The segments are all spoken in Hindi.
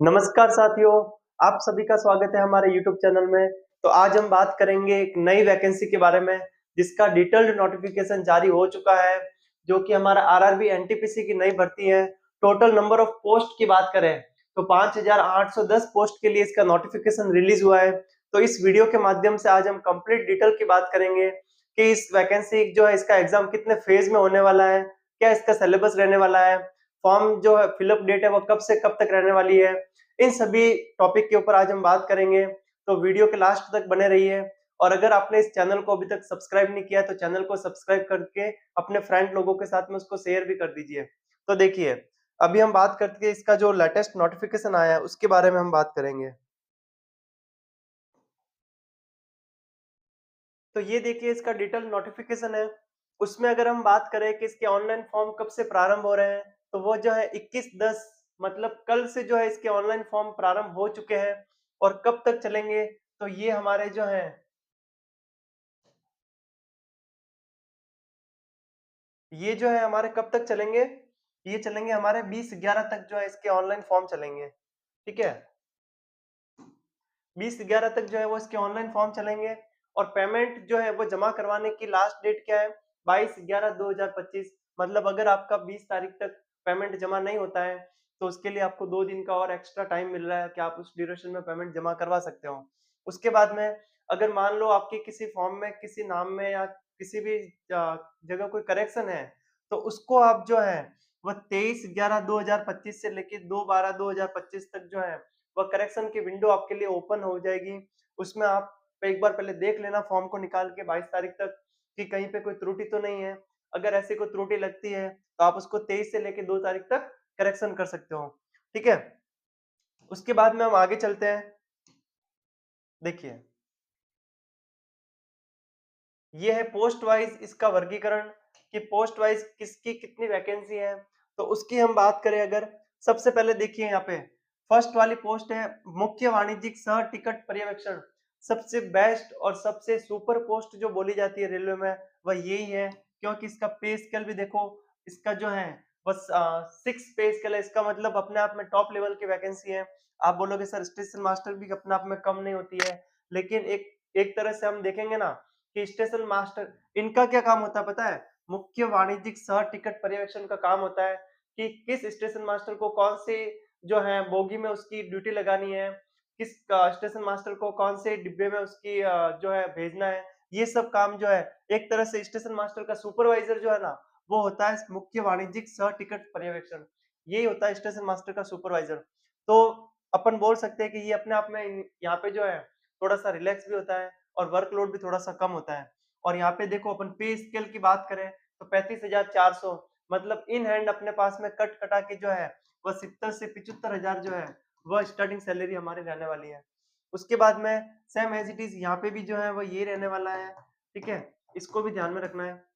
नमस्कार साथियों, आप सभी का स्वागत है हमारे यूट्यूब चैनल में। तो आज हम बात करेंगे एक नई वैकेंसी के बारे में, जिसका डिटेल्ड नोटिफिकेशन जारी हो चुका है, जो कि हमारा आरआरबी एनटीपीसी की नई भर्ती है। टोटल नंबर ऑफ पोस्ट की बात करें तो 5810 पोस्ट के लिए इसका नोटिफिकेशन रिलीज हुआ है। तो इस वीडियो के माध्यम से आज हम कंप्लीट डिटेल की बात करेंगे कि इस वैकेंसी जो है इसका एग्जाम कितने फेज में होने वाला है, क्या इसका सिलेबस रहने वाला है, फॉर्म जो है फिलअप डेट है वो कब से कब तक रहने वाली है। इन सभी टॉपिक के ऊपर आज हम बात करेंगे, तो वीडियो के लास्ट तक बने रहिए। और अगर आपने इस चैनल को अभी तक सब्सक्राइब नहीं किया है तो चैनल को सब्सक्राइब करके अपने फ्रेंड लोगों के साथ में उसको शेयर भी कर दीजिए। तो देखिए, अभी हम बात करके इसका जो लेटेस्ट नोटिफिकेशन आया है उसके बारे में हम बात करेंगे। तो ये देखिए इसका डिटेल नोटिफिकेशन है। उसमें अगर हम बात करें कि इसके ऑनलाइन फॉर्म कब से प्रारंभ हो रहे हैं, तो वो जो है 21/10 मतलब कल से जो है इसके ऑनलाइन फॉर्म प्रारंभ हो चुके हैं। और कब तक चलेंगे, तो ये हमारे जो है ये जो है हमारे कब तक चलेंगे, ये चलेंगे हमारे 20/11 तक जो है इसके ऑनलाइन फॉर्म चलेंगे। ठीक है, 20/11 तक जो है वो इसके ऑनलाइन फॉर्म चलेंगे। और पेमेंट जो है वो जमा करवाने की लास्ट डेट क्या है, 22/11/2025। मतलब अगर आपका 20 तारीख तक पेमेंट जमा नहीं होता है तो उसके लिए आपको 2 दिन का और एक्स्ट्रा टाइम मिल रहा है कि आप उस ड्यूरेशन में पेमेंट जमा करवा सकते हो। उसके बाद में अगर मान लो आपके किसी फॉर्म में किसी नाम में या किसी भी जगह कोई करेक्शन है, तो उसको आप जो है वह 23/11/2025 से लेके 2/12/2025 तक जो है वह करेक्शन की विंडो आपके लिए ओपन हो जाएगी। उसमें आप एक बार पहले देख लेना फॉर्म को निकाल के 22 तारीख तक कि कहीं पे कोई त्रुटि तो नहीं है। अगर ऐसी कोई त्रुटि लगती है तो आप उसको 23 से लेके 2 तारीख तक करेक्शन कर सकते हो। ठीक है? उसके बाद में हम आगे चलते हैं। देखिए, ये है पोस्ट वाइज इसका वर्गीकरण कि पोस्ट वाइज किसकी कितनी वैकेंसी है। तो उसकी हम बात करें अगर, सबसे पहले देखिए यहाँ पे फर्स्ट वाली पोस्ट है मुख्य वाणिज्यिक सह टिकट पर्यवेक्षण। सबसे बेस्ट और सबसे सुपर पोस्ट जो बोली जाती है रेलवे में वह यही है, क्योंकि इसका पे स्केल भी देखो, इसका जो है बस 6 पे स्केल है। इसका मतलब अपने आप में टॉप लेवल की वैकेंसी है। आप बोलोगे सर स्टेशन मास्टर भी अपने आप में कम नहीं होती है, लेकिन एक एक तरह से हम देखेंगे ना कि स्टेशन मास्टर इनका क्या काम होता है पता है, मुख्य वाणिज्यिक सह टिकट पर्यवेक्षण का काम होता है कि किस स्टेशन मास्टर को कौन सी जो है बोगी में उसकी ड्यूटी लगानी है, किस स्टेशन मास्टर को कौन से डिब्बे में उसकी जो है भेजना है। ये सब काम जो है एक तरह से स्टेशन मास्टर का सुपरवाइजर जो है ना, वो होता है मुख्य वाणिज्यिक सह टिकट पर्यवेक्षण। यही होता है स्टेशन मास्टर का सुपरवाइजर। तो अपन बोल सकते हैं कि ये अपने आप में यहाँ पे जो है थोड़ा सा रिलैक्स भी होता है और वर्कलोड भी थोड़ा सा कम होता है। और यहाँ पे देखो अपन पे स्केल की बात करें तो 35,400 मतलब इन हैंड अपने पास में कट कटा के जो है वह 70 से 75,000 जो है वह स्टार्टिंग सैलरी हमारी रहने वाली है। उसके बाद में सेम एज इट इज यहाँ पे भी जो है वो ये रहने वाला है। ठीक है, इसको भी ध्यान में रखना है।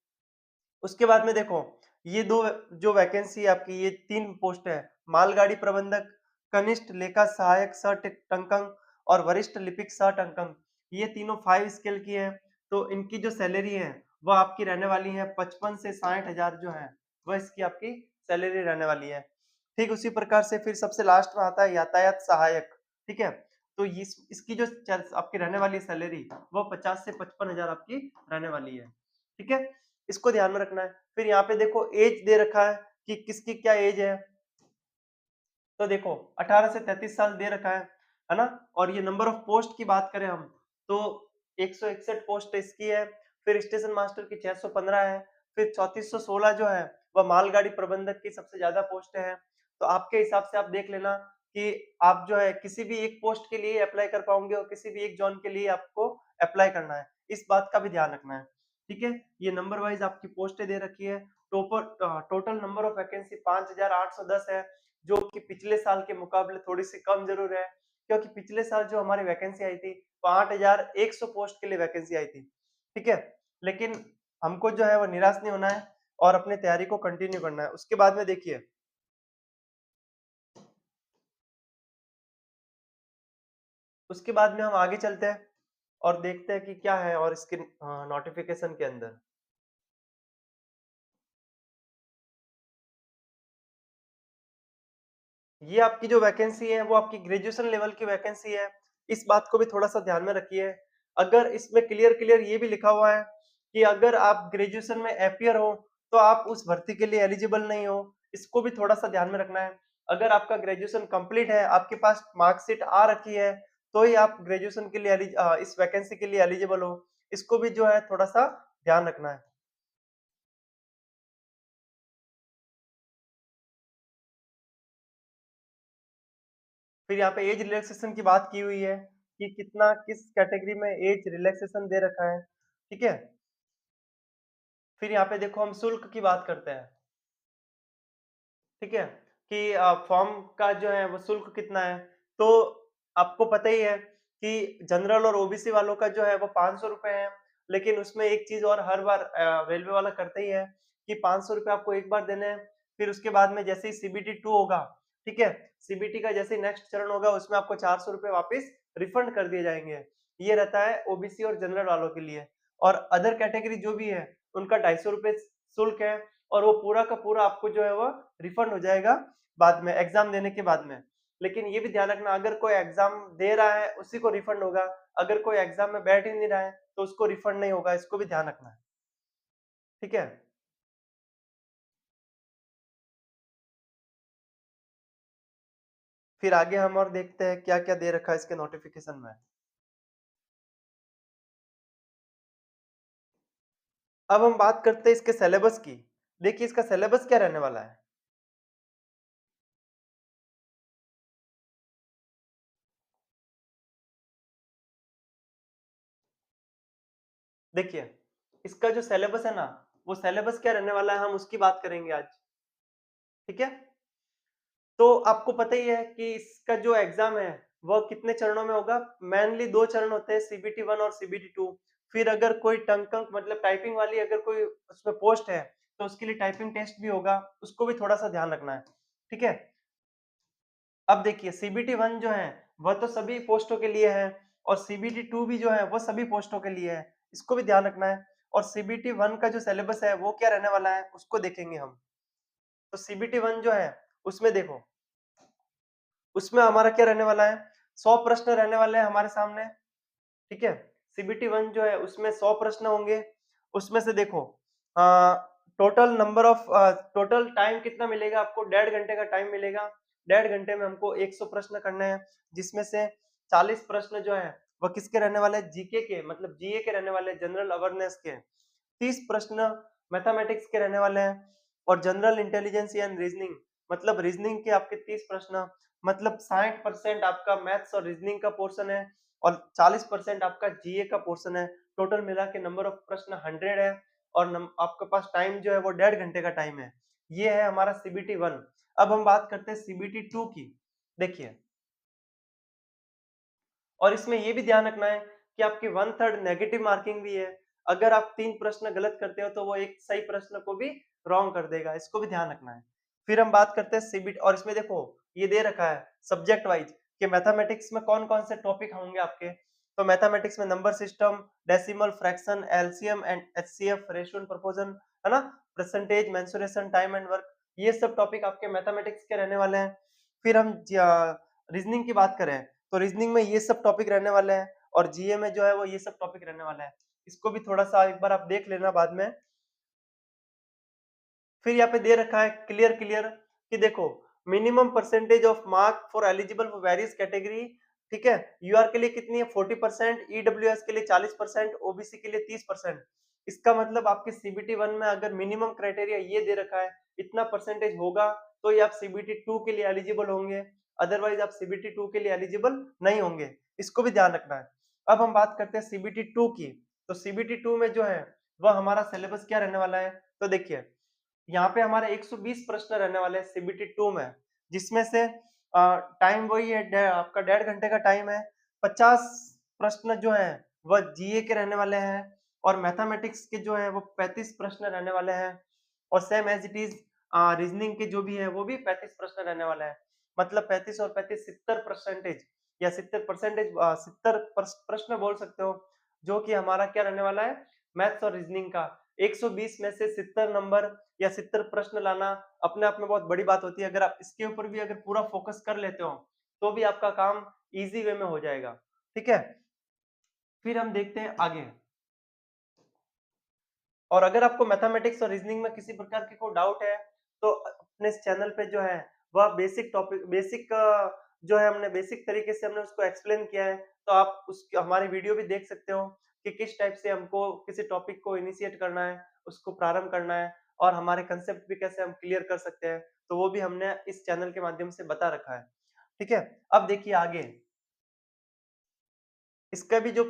उसके बाद में देखो, ये दो जो वैकेंसी है आपकी, ये तीन पोस्ट है मालगाड़ी प्रबंधक, कनिष्ठ लेखा सहायक सह टंकंग और वरिष्ठ लिपिक सह टंकंग। ये तीनों 5 स्केल की है। तो इनकी जो सैलरी है वह आपकी रहने वाली है 55 से 60,000 जो है वह इसकी आपकी सैलरी रहने वाली है। ठीक उसी प्रकार से फिर सबसे लास्ट में आता है यातायात सहायक। ठीक है, तो इसकी जो आपकी रहने वाली सैलरी वो 50 से 55,000 आपकी रहने वाली है। ठीक है, इसको ध्यान में रखना है। फिर यहाँ पे देखो एज दे रखा है कि किसकी क्या एज है। तो देखो 18 से 33 साल दे रखा है ना। और ये नंबर ऑफ पोस्ट की बात करें हम तो 161 पोस्ट इसकी है। फिर स्टेशन मास्टर की 615 है। फिर 3416 जो है वह मालगाड़ी प्रबंधक की सबसे ज्यादा पोस्ट है। तो आपके हिसाब से आप देख लेना कि आप जो है किसी भी एक पोस्ट के लिए अप्लाई कर पाओगे और किसी भी एक जॉन के लिए आपको अप्लाई करना है, इस बात का भी ध्यान रखना है। ठीक है, ये नंबर वाइज आपकी पोस्टें दे रखी है। टोटल नंबर ऑफ वैकेंसी 5810 है, जो कि पिछले साल के मुकाबले थोड़ी सी कम जरूर है, क्योंकि पिछले साल जो हमारी वैकेंसी आई थी वो 8100 पोस्ट के लिए वैकेंसी आई थी। ठीक है, लेकिन हमको जो है वो निराश नहीं होना है और अपनी तैयारी को कंटिन्यू करना है। उसके बाद में देखिए, उसके बाद में हम आगे चलते हैं और देखते हैं कि क्या है और इसके नोटिफिकेशन के अंदर। ये आपकी जो वैकेंसी है वो आपकी ग्रेजुएशन लेवल की वैकेंसी है। इस बात को भी थोड़ा-सा ध्यान में रखिए। अगर इसमें क्लियर क्लियर ये भी लिखा हुआ है कि अगर आप ग्रेजुएशन में एपीयर हो, तो आप उस भर्ती के लिए एलिजिबल नहीं हो। इसको भी थोड़ा-सा ध्यान में रखना है। अगर आपका ग्रेजुएशन कंप्लीट है, आपके पास मार्कशीट आ रखी है, तो ही आप ग्रेजुएशन के लिए इस वैकेंसी के लिए एलिजिबल हो। इसको भी जो है थोड़ा-सा ध्यान रखना है। फिर यहाँ पे एज रिलैक्सेशन की बात की हुई है कि कितना किस कैटेगरी में एज रिलैक्सेशन दे रखा है, ठीक है? फिर यहाँ पे देखो हम शुल्क की बात करते हैं, ठीक है? कि फॉर्म का जो है वो शुल्क कितना है? तो आपको पता ही है कि जनरल और ओबीसी वालों का जो है वो ₹500 है, लेकिन उसमें एक चीज़ और हर बार रेलवे वाला करता ही है कि ₹500 आपको एक बार देने हैं, फिर उसके बाद में जैसे ही सीबीटी 2 होगा, ठीक है? सीबीटी का जैसे ही नेक्स्ट चरण होगा उसमें आपको ₹400 वापस रिफंड कर दिए जाएँगे। ये रहता है ओबीसी और जनरल वालों के लिए और अदर कैटेगरी जो भी है, उनका ₹250 शुल्क है और वो पूरा का पूरा आपको जो है वो रिफंड हो जाएगा बाद में एग्ज़ाम देने के बाद में। लेकिन ये भी ध्यान रखना अगर कोई एग्ज़ाम दे रहा है उसी को रिफंड होगा, अगर कोई एग्ज़ाम में बैठ ही नहीं रहा है तो उसको रिफंड नहीं होगा, इसको भी ध्यान रखना है। ठीक है? फिर आगे हम और देखते हैं क्या-क्या दे रखा है इसके नोटिफ़िकेशन में। अब हम बात करते हैं इसके सिलेबस की। देखिए इसका सिलेबस क्या रहने वाला है। देखिए, इसका जो सिलेबस है ना, वो सिलेबस क्या रहने वाला है हम उसकी बात करेंगे आज। ठीक है? तो आपको पता ही है कि इसका जो एग्जाम है वह कितने चरणों में होगा। मेनली दो चरण होते हैं, सीबीटी 1 और सीबीटी 2। फिर अगर कोई टंक मतलब टाइपिंग वाली अगर कोई उसमें पोस्ट है तो उसके लिए टाइपिंग टेस्ट भी होगा, उसको भी थोड़ा सा ध्यान रखना है। ठीक है? अब देखिए सीबीटी 1 जो है वह तो सभी पोस्टों के लिए है और सीबीटी 2 भी जो है वो सभी पोस्टों के लिए है, इसको भी ध्यान रखना है। और सीबीटी 1 का जो सिलेबस है वो क्या रहने वाला है उसको देखेंगे हम। तो सीबीटी 1 जो है उसमें देखो, उसमें हमारा क्या रहने वाला है, 100 प्रश्न रहने वाले हैं हमारे सामने, ठीक है? सीबीटी 1 जो है उसमें 100 प्रश्न होंगे, उसमें से देखो अ, टोटल टाइम कितना मिलेगा आपको, 1.5 घंटे का टाइम मिलेगा। 1.5 घंटे में हमको 100 प्रश्न करने हैं, जिसमें से 40 प्रश्न जो है वह किसके रहने वाले हैं, जीके के मतलब जीए के रहने वाले हैं, जनरल अवेयरनेस के। 30 प्रश्न मैथमेटिक्स के रहने वाले हैं और जनरल इंटेलिजेंस एंड रीजनिंग मतलब रीजनिंग के आपके 30 प्रश्न मतलब 60% आपका मैथ्स और रीजनिंग का पोर्शन है और 40% आपका जीए का पोर्शन है। टोटल मिला के नंबर ऑफ प्रश्न 100 है और आपके पास टाइम जो है वो 1.5 घंटे का टाइम है। ये है हमारा सीबीटी 1। अब हम बात करते हैं सीबीटी 2 की। देखिए, और इसमें ये भी ध्यान रखना है कि आपकी 1/3 नेगेटिव मार्किंग भी है। अगर आप 3 प्रश्न गलत करते हो तो वो एक सही प्रश्न को भी रॉन्ग कर देगा, इसको भी ध्यान रखना है। फिर हम बात करते हैं सीबीटी और इसमें देखो ये दे रखा है सब्जेक्ट वाइज कि मैथमेटिक्स में कौन-कौन से टॉपिक होंगे आपके। तो मैथमेटिक्स में number system, decimal, fraction, LCM and HCF, ratio and proportion, है ना? Percentage, mensuration, time and work, ये सब टॉपिक आपके मैथमेटिक्स के रहने वाले हैं। फिर हम रीजनिंग की बात करें तो रीजनिंग में ये सब टॉपिक रहने वाले हैं और जीए में जो है वो ये सब टॉपिक रहने वाला है। इसको भी थोड़ा-सा एक बार आप देख लेना बाद में। फिर यहाँ पे दे रखा है क्लियर क्लियर कि देखो minimum percentage of mark for eligible for various category, ठीक है? यूआर के लिए कितनी है 40%, ईडब्ल्यूएस के लिए 40%, ओबीसी के लिए 30%। इसका मतलब आपके सीबीटी 1 में अगर मिनिमम क्राइटेरिया ये दे रखा है, इतना परसेंटेज होगा तो ही आप सीबीटी 2 के लिए एलिजिबल होंगे, अदरवाइज आप सीबीटी 2 के लिए एलिजिबल नहीं होंगे। इसको भी ध्यान रखना है। अब हम बात करते हैं सीबीटी 2 की। तो सीबीटी 2 में जो है वह हमारा सिलेबस क्या रहने वाला है? तो देखिए यहाँ पे हमारे 120 प्रश्न रहने वाले हैं सीबीटी 2 में, जिसमें से टाइम वही है आपका 1.5 घंटे का टाइम है। 50 प्रश्न जो है वह जीए के रहने वाले हैं और मैथमेटिक्स के जो है वो 35 प्रश्न रहने वाले हैं और same as it is reasoning के जो भी है वो भी 35 प्रश्न रहने वाले हैं। मतलब 35 और 35 70% या 70% 70 प्रश्न बोल सकते हो, जो कि हमारा क्या रहने वाला है मैथ्स और रीजनिंग का। 120 में से 70 नंबर या 70 प्रश्न लाना अपने आप में बहुत बड़ी बात होती है। अगर आप इसके ऊपर भी अगर पूरा फोकस कर लेते हो, तो भी आपका काम ईज़ी वे में हो जाएगा। ठीक है? फिर हम देखते हैं आगे। और अगर आपको मैथमेटिक्स और रीजनिंग में किसी प्रकार की कोई डाउट है, तो अपने इस चैनल पे जो है वह बेसिक टॉपिक बेसिक जो है हमने बेसिक तरीके से हमने उसको एक्सप्लेन किया है, तो आप उस हमारी वीडियो भी देख सकते हो कि किस टाइप से हमको किसी टॉपिक को इनिशिएट करना है, उसको प्रारंभ करना है और हमारे कंसेप्ट भी कैसे हम क्लियर कर सकते हैं, तो वो भी हमने इस चैनल के माध्यम से बता रखा है। ठीक है? अब देखिए आगे, इसका भी जो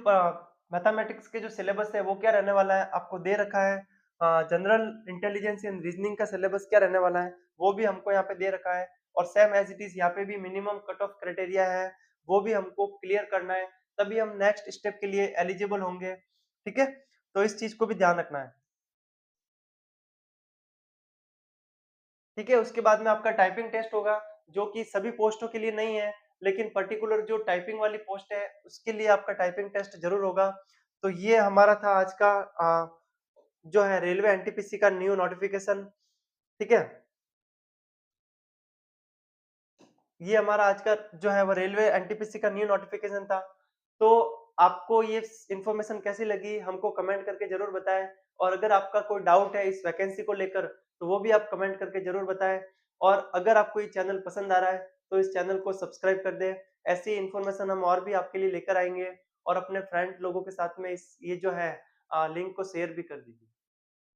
मैथमेटिक्स के जो सिलेबस है वो क्या रहने वाला है आपको दे रखा है। जनरल इंटेलिजेंस एंड रीजनिंग का सिलेबस क्या रहने वाला है वो भी हमको यहाँ पे दे रखा है और सेम एज इट इज यहाँ पे भी मिनिमम कट ऑफ क्राइटेरिया है वो भी हमको क्लियर करना है, तभी हम नेक्स्ट स्टेप के लिए एलिजिबल होंगे। ठीक है, तो इस चीज को भी ध्यान रखना है। ठीक है, उसके बाद में आपका टाइपिंग टेस्ट होगा जो कि सभी पोस्टों के लिए नहीं है, लेकिन पर्टिकुलर जो टाइपिंग वाली पोस्ट है उसके लिए आपका टाइपिंग टेस्ट जरूर होगा। तो ये हमारा था आज का जो है रेलवे एनटीपीसी का न्यू नोटिफिकेशन। ठीक है, ये हमारा आज का जो है वो रेलवे एनटीपीसी का न्यू नोटिफिकेशन था। तो आपको ये इन्फॉर्मेशन कैसी लगी हमको कमेंट करके जरूर बताएं, और अगर आपका कोई डाउट है इस वैकेंसी को लेकर तो वो भी आप कमेंट करके जरूर बताएं। और अगर आपको ये चैनल पसंद आ रहा है तो इस चैनल को सब्सक्राइब कर दें। ऐसी इन्फॉर्मेशन हम और भी आपके लिए लेकर आएंगे, और अपने फ्रेंड लोगों के साथ में इस ये जो है लिंक को शेयर भी कर दीजिए।